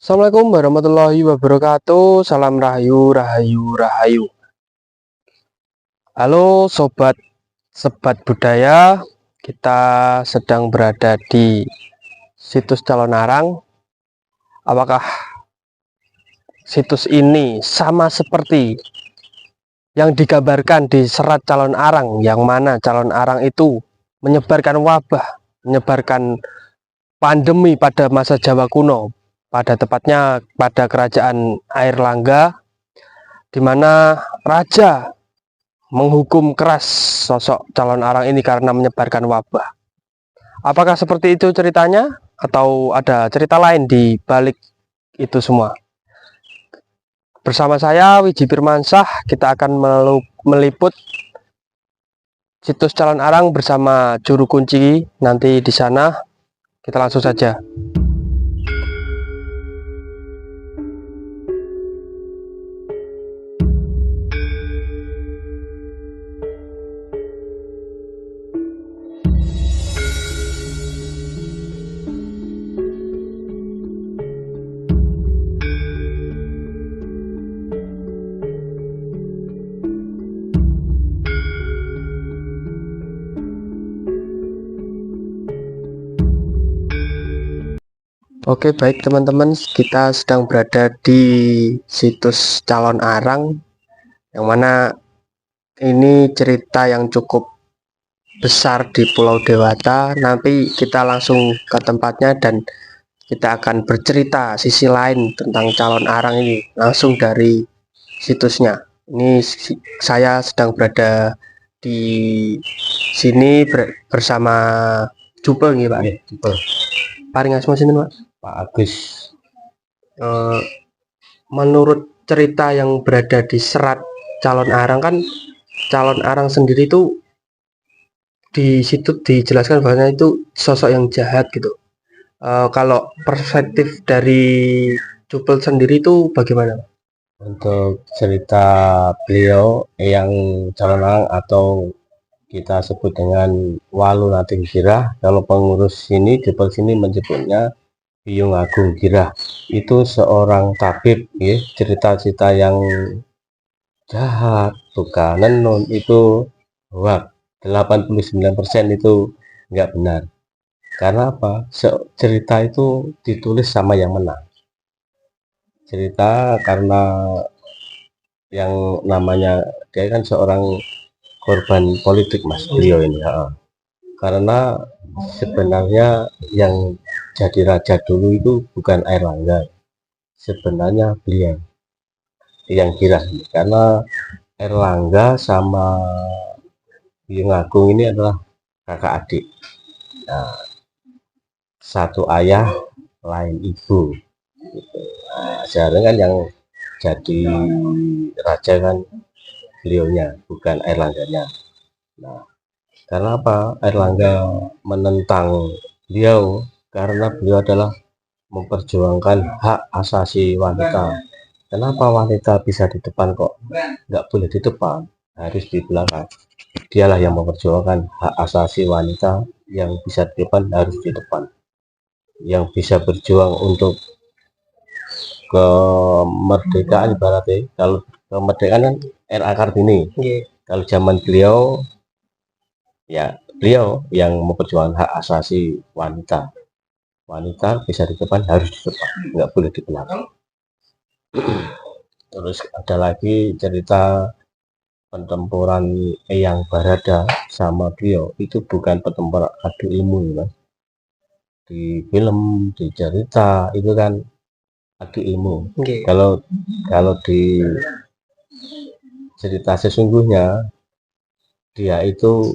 Assalamualaikum warahmatullahi wabarakatuh. Salam rahayu, rahayu, rahayu. Halo sobat sebat budaya. Kita sedang berada di situs Calon Arang. Apakah situs ini sama seperti yang digambarkan di serat Calon Arang, yang mana Calon Arang itu menyebarkan wabah, menyebarkan pandemi pada masa Jawa kuno, pada tepatnya pada kerajaan Airlangga, di mana raja menghukum keras sosok Calon Arang ini karena menyebarkan wabah. Apakah seperti itu ceritanya atau ada cerita lain di balik itu semua? Bersama saya Wiji Firmansyah, kita akan meliput situs Calon Arang bersama juru kunci nanti di sana. Kita langsung saja. Oke, baik teman-teman, kita sedang berada di situs Calon Arang, yang mana ini cerita yang cukup besar di Pulau Dewata. Nanti kita langsung ke tempatnya dan kita akan bercerita sisi lain tentang Calon Arang ini langsung dari situsnya. Ini saya sedang berada di sini bersama Jupel nih Pak. Jupel. Paling asma sini Pak. Pak Agus. Menurut cerita yang berada di serat Calon Arang, kan Calon Arang sendiri itu di situ dijelaskan bahwa itu sosok yang jahat gitu. Kalau perspektif dari Jupel sendiri itu bagaimana? Untuk cerita beliau yang Calon Arang atau kita sebut dengan Walu Nating Girah, kalau pengurus sini Jupel sini menyebutnya Biyung Agung Girah. Itu seorang tabib ya, cerita-cerita yang jahat, bukan nenun itu hoax. 89% itu enggak benar. Karena apa? Cerita itu ditulis sama yang menang. Cerita karena yang namanya dia kan seorang korban politik mas beliau ini ya. Karena sebenarnya yang jadi raja dulu itu bukan Airlangga, sebenarnya beliau yang Girah, karena Airlangga sama Biyung Agung ini adalah kakak adik. Nah, satu ayah lain ibu gitu. Nah, sekarang kan yang jadi raja kan beliaunya, bukan Airlangganya. Nah, karena apa? Airlangga menentang beliau karena beliau adalah memperjuangkan hak asasi wanita. Kenapa wanita bisa di depan kok nggak boleh di depan, harus di belakang? Dialah yang memperjuangkan hak asasi wanita, yang bisa di depan harus di depan, yang bisa berjuang untuk kemerdekaan ibaratnya. Kalau kemerdekaan kan RA Kartini. Kalau zaman beliau ya beliau yang memperjuangkan hak asasi wanita. Wanita bisa di depan harus di depan, nggak boleh di belakang. Terus ada lagi cerita pertempuran Eyang Barada sama beliau, itu bukan pertempuran adu ilmu ya. Di film, di cerita itu kan adu ilmu. Kalau di cerita sesungguhnya dia itu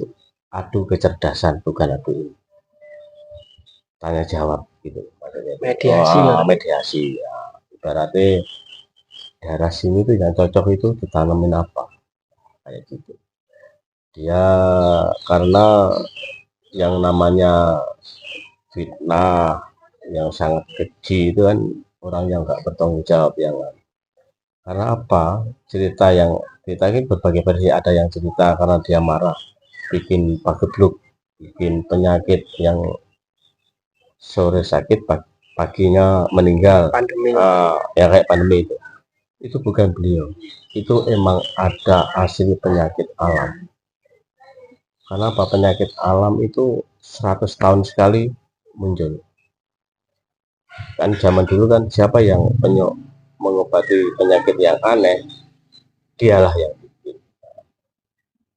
adu kecerdasan, bukan adu ilmu. Tanya jawab gitu. Mediasi. Mediasi. Ya. Ibaratnya daerah sini tuh yang cocok itu ditanamin apa, kayak gitu. Dia karena yang namanya fitnah yang sangat keji itu kan orang yang nggak bertanggung jawab yang karena apa, cerita yang kita ini berbagai versi. Ada yang cerita karena dia marah bikin pagebluk, bikin penyakit yang sore sakit paginya meninggal, pandemi. ya kayak pandemi itu bukan beliau, itu emang ada hasil penyakit alam. Karena apa? Penyakit alam itu 100 tahun sekali muncul. Kan zaman dulu kan siapa yang mengobati penyakit yang aneh, dialah yang bikin.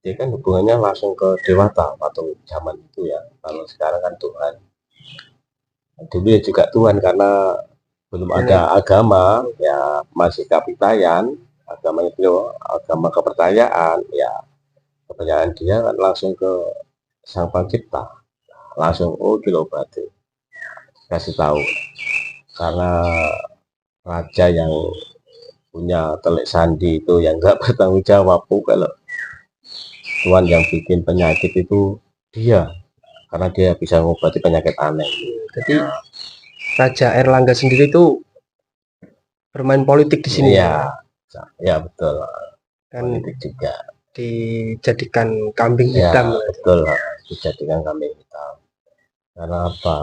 Dia kan hubungannya langsung ke dewata atau zaman itu ya. Kalau sekarang kan Tuhan. Dulu ya juga Tuhan karena belum ada agama, ya masih kapitayan, agamanya beliau agama kepercayaan, ya kepercayaan dia kan langsung ke Sang Pencipta, langsung diobati, kasih tahu. Karena raja yang punya telik sandi itu yang nggak bertanggung jawab, kalau Tuhan yang bikin penyakit itu dia, karena dia bisa mengobati penyakit aneh. Jadi Raja Airlangga sendiri itu bermain politik di sini. Ya betul. Kan politik juga dijadikan kambing hitam. Betul, dijadikan kambing hitam. Karena apa?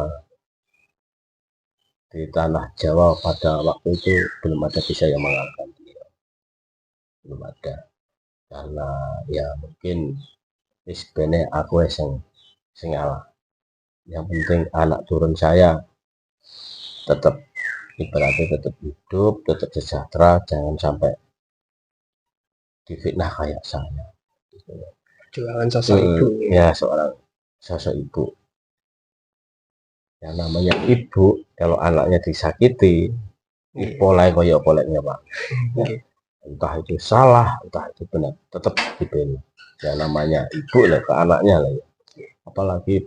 Di tanah Jawa pada waktu itu belum ada bisa yang mengalahkan dia, belum ada. Karena ya mungkin sebenarnya aku yang ngalah. Yang penting anak turun saya tetap ibaratnya tetap hidup, tetap sejahtera, jangan sampai difitnah kayak saya. Jualan sosok ibu. Ya, seorang sosok ibu. Yang namanya ibu, kalau anaknya disakiti, polai koyok poleknya Pak. Entah itu salah, entah itu benar, tetap dibela. Yang namanya ibu lah ke anaknya lah ya. Apalagi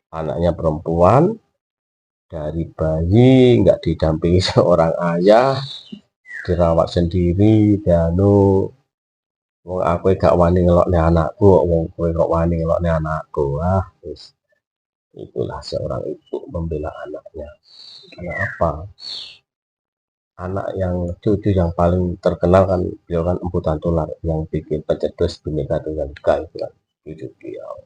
anaknya perempuan, dari bayi nggak didampingi seorang ayah, dirawat sendiri, danu wong aku gak wani ngelokne anakku, wong kowe kok wani ngelokne anakku. Itulah seorang ibu membela anaknya. Karena apa? Anak yang cucu yang paling terkenal kan beliau kan Empu Tantular yang bikin pencetus Bhinneka Tunggal Ika itu kan cucu beliau.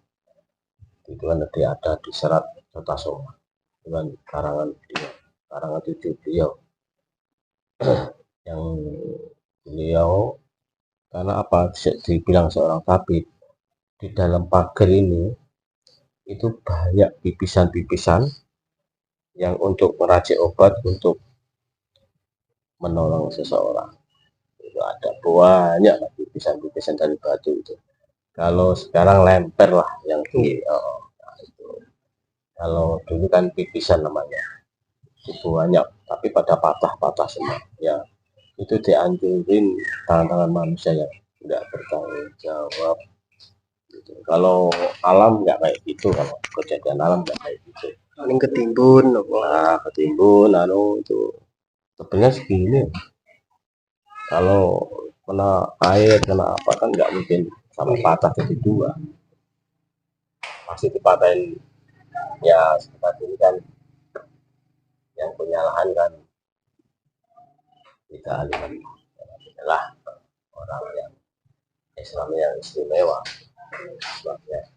Itu kan nanti ada di Serat Kertasoma dengan karangan beliau, karangan cucu beliau. Yang beliau karena apa dibilang seorang tabib, di dalam pagar ini itu banyak pipisan-pipisan yang untuk meracik obat untuk menolong seseorang. Itu ada banyak pipisan-pipisan dari batu itu. Kalau sekarang lemper lah yang itu. Kalau dulu kan pipisan namanya, itu banyak tapi pada patah-patah semua ya. Itu dianjurin tangan-tangan manusia yang tidak bertanggung jawab gitu. Kalau alam nggak kayak gitu, kalau kejadian alam nggak kayak gitu, paling ketimbun ketimbun itu sebenarnya segini. Kalau kena air kena apa kan nggak mungkin sama patah jadi dua, pasti dipatahin. Ya seperti ini kan yang punya lahan kan kita alihkan adalah orang yang Islam yang istimewa. Sebabnya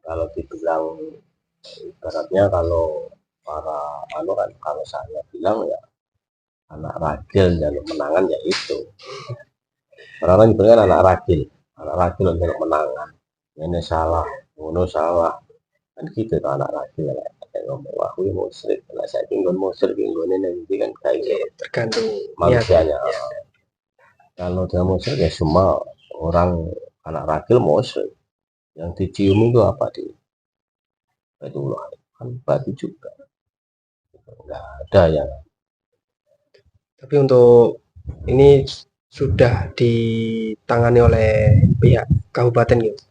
kalau dibilang ibaratnya kalau para kan kalau saya bilang ya anak ragil jalur menangan ya itu. Orang-orang dibilang anak ragil jalur menangan. Ini salah, ngono salah. Kan gitu tuh anak ragil kayak ngomong aku ini musyrik, nah saya tinggal musyrik tinggal ini nanti kan kayak tergantung manusianya. Kalau dia musyrik ya semua orang anak ragil musyrik. Yang dicium itu apa di Baitullah kan batu juga, nggak ada ya. Tapi untuk ini sudah ditangani oleh pihak kabupaten gitu.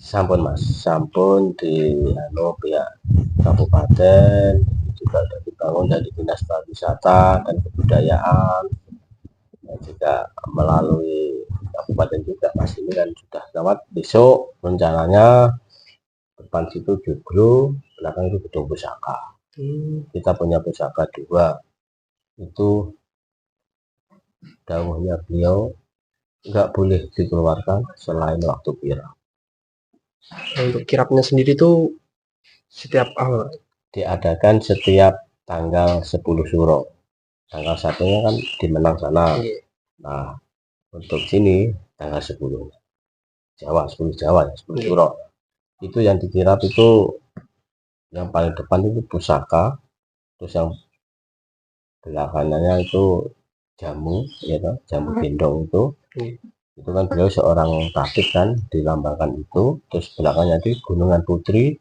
Sampun Mas, sampun di pihak kabupaten juga sudah dibangun dari dinas pariwisata dan kebudayaan, dan juga melalui kabupaten juga Mas. Ini kan sudah lewat, besok rencananya depan situ Joglo, belakang itu gedung pusaka. Kita punya pusaka 2 itu, dawuhnya beliau nggak boleh dikeluarkan selain waktu kirap. Untuk kirapnya sendiri tuh setiap awal diadakan setiap tanggal 10 Suro. Tanggal satunya kan di Menang sana. Iya. Nah, untuk sini tanggal 10 Jawa, 10 Jawa ya, 10 Suro. Itu yang dikirap itu yang paling depan itu pusaka, terus yang belakangnya itu jamu, ya toh, jamu gendong itu. Itu kan beliau seorang tabib kan, dilambangkan itu. Terus belakangnya di Gunungan Putri,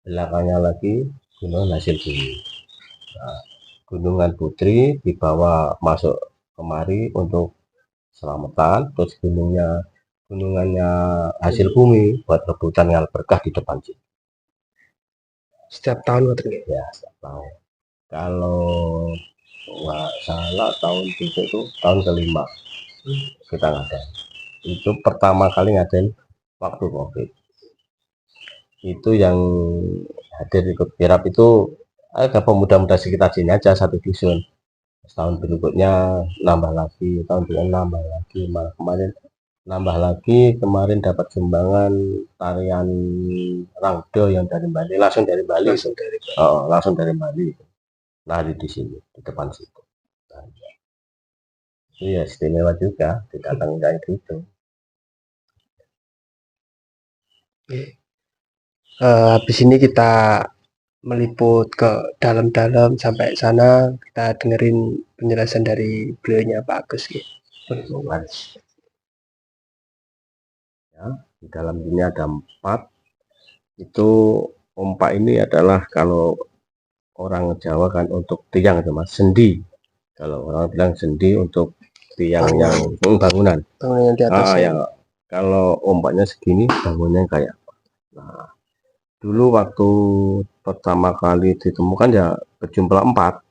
belakangnya lagi Gunung Hasil Bumi. Nah, Gunungan Putri dibawa masuk kemari untuk selamatan, terus gunungannya Hasil Bumi buat rebutan yang berkah di depan sih. Setiap tahun ngoten nggih. Ya, setiap tahun. Kalau nggak salah tahun itu tahun kelima kita ngadain. Itu pertama kali ngadain waktu COVID. Itu yang hadir ikut kirap itu ada pemuda-muda sekitar sini aja, satu dusun. Tahun berikutnya nambah lagi, tahun berikutnya nambah lagi, malah kemarin nambah lagi, kemarin dapat sumbangan tarian rangdo yang dari Bali, langsung dari Bali. Langsung dari Bali. Nari di sini, di depan situ. Nah, itu ya istimewa juga, didatang kayak gitu. Habis ini kita meliput ke dalam-dalam sampai sana, kita dengerin penjelasan dari beliaunya Pak Agus gitu. Ya, di dalam ini ada 4. Itu ompak ini adalah kalau orang Jawa kan untuk tiang itu mas, sendi. Kalau orang bilang sendi untuk tiang yang bangunan. Bangunan di atas. Ya. Kalau ombaknya segini, bangunnya kayak. Nah, dulu waktu pertama kali ditemukan ya berjumlah 4.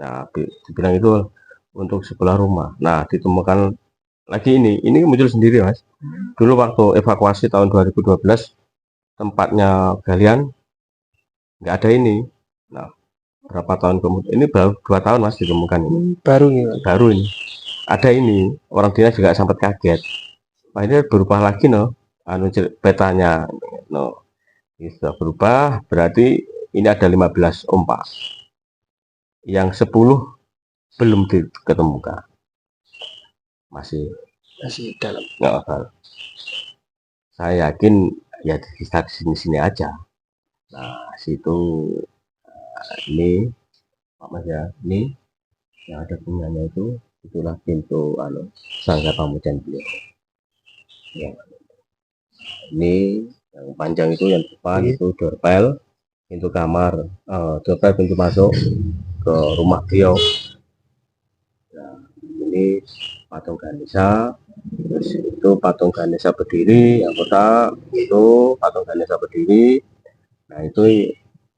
Nah, dibilang itu untuk sebelah rumah. Nah, ditemukan lagi ini muncul sendiri mas. Dulu waktu evakuasi tahun 2012 tempatnya galian nggak ada ini. Nah, berapa tahun kemudian, ini baru 2 tahun mas ditemukan ini. Baru ini ada ini, orang dinas juga sempat kaget. Nah, ini berubah lagi petanya ini sudah berubah, berarti ini ada 15 ompak, yang 10 belum diketemukan, masih dalam. Saya yakin ya di sini aja. Nah, situ ini Pak Mas ya, ini yang ada bunganya itulah pintu sangga pamujan beliau. Ya. Ini yang panjang itu yang depan itu doorbell, pintu kamar, doorbell pintu masuk ke rumah beliau. Nah, ini patung Ganesha, terus itu patung Ganesha berdiri, yang kotak itu patung Ganesha berdiri. Nah, itu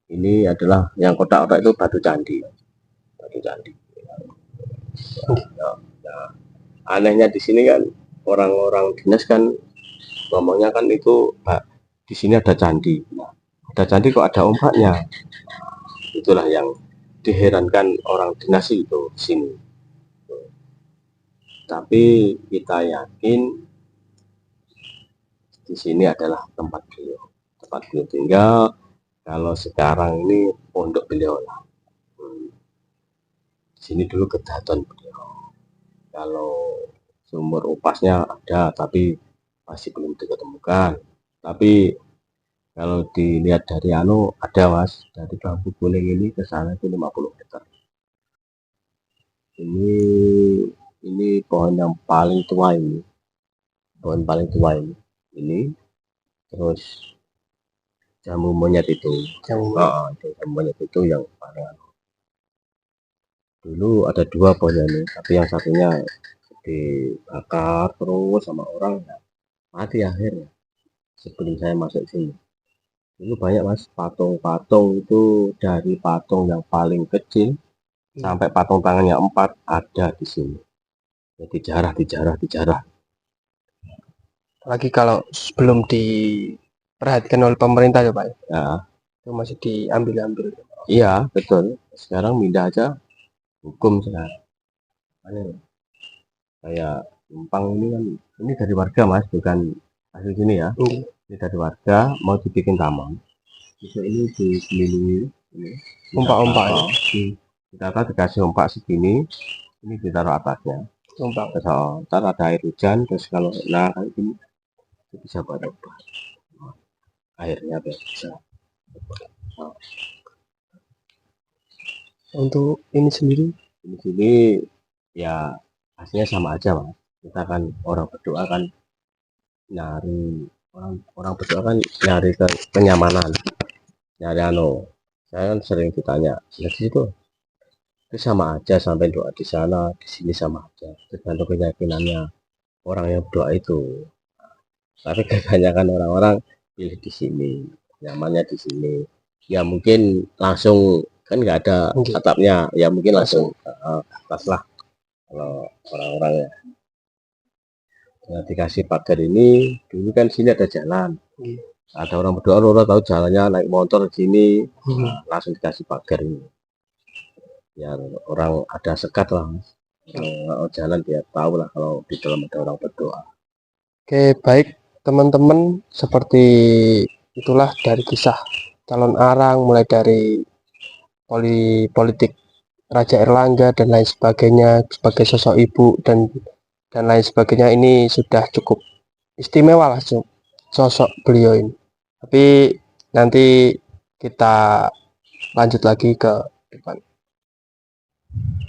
ini adalah yang kotak-kotak itu batu candi. Nah, anehnya di sini kan orang-orang dinas kan ngomongnya kan itu di sini ada candi. Nah, ada candi kok ada ombaknya. Itulah yang diherankan orang dinas itu di sini. Tapi kita yakin di sini adalah tempat beliau tinggal. Kalau sekarang ini pondok beliau lah. Di sini dulu kejahatan beliau. Kalau sumur upasnya ada, tapi masih belum diketemukan. Tapi kalau dilihat dari ada mas, dari Bambu Kuning ini ke sana itu 50 meter. Ini pohon yang paling tua ini. Pohon paling tua ini. Terus jamu monyet itu. Jamu monyet itu yang paling. Dulu ada 2 pohonnya ini, tapi yang satunya dibakar terus sama orang, mati akhirnya. Sebelum saya masuk sini, dulu banyak mas patung-patung itu, dari patung yang paling kecil sampai patung tangannya 4 ada di sini. Jadi dijarah. Lagi kalau sebelum diperhatikan oleh pemerintah ya Pak ya, itu masih diambil. Iya betul, sekarang pindah aja hukum sekarang. Kayak Numpang ini kan, ini dari warga mas, bukan asli sini ya. Ini dari warga mau dibikin taman. Bisa ini dikelilingi ini ompak-ompak Ditata dikasih umpak segini, ini ditaruh atasnya. Umpak. Terus ntar ada air hujan, terus kalau kayak gini itu bisa buat obat. Airnya biar bisa. Untuk ini sendiri Di sini ya hasilnya sama aja mas. Kita kan orang berdoa kan nyari orang berdoa kan nyari kenyamanan, nyari saya kan sering ditanya di situ itu sama aja sampai doa di sana di sini sama aja tergantung keyakinannya orang yang berdoa itu. Tapi kebanyakan orang-orang pilih di sini, nyamannya di sini. Ya mungkin langsung kan nggak ada atapnya, ya mungkin langsung atas lah kalau orang-orang ya. Nah, dikasih pagar ini dulu kan sini ada jalan. Ada orang berdoa, orang tahu jalannya naik motor sini, langsung dikasih pagar ini. Ya orang ada sekat lah, jalan dia tahu lah kalau di dalam ada orang berdoa. Oke, baik teman-teman, seperti itulah dari kisah calon arang, mulai dari politik Raja Erlangga dan lain sebagainya, sebagai sosok ibu dan lain sebagainya. Ini sudah cukup istimewa lah sosok beliau ini. Tapi nanti kita lanjut lagi ke depan.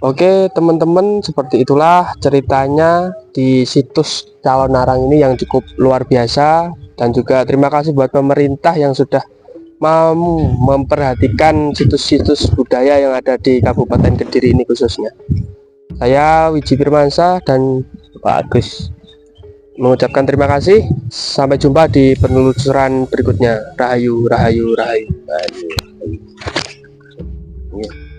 Oke teman-teman, seperti itulah ceritanya di situs calon arang ini yang cukup luar biasa. Dan juga terima kasih buat pemerintah yang sudah mau memperhatikan situs-situs budaya yang ada di Kabupaten Kediri ini khususnya. Saya Wiji Firmansyah dan Pak Agus mengucapkan terima kasih. Sampai jumpa di penelusuran berikutnya. Rahayu, rahayu, rahayu. Nah, ini.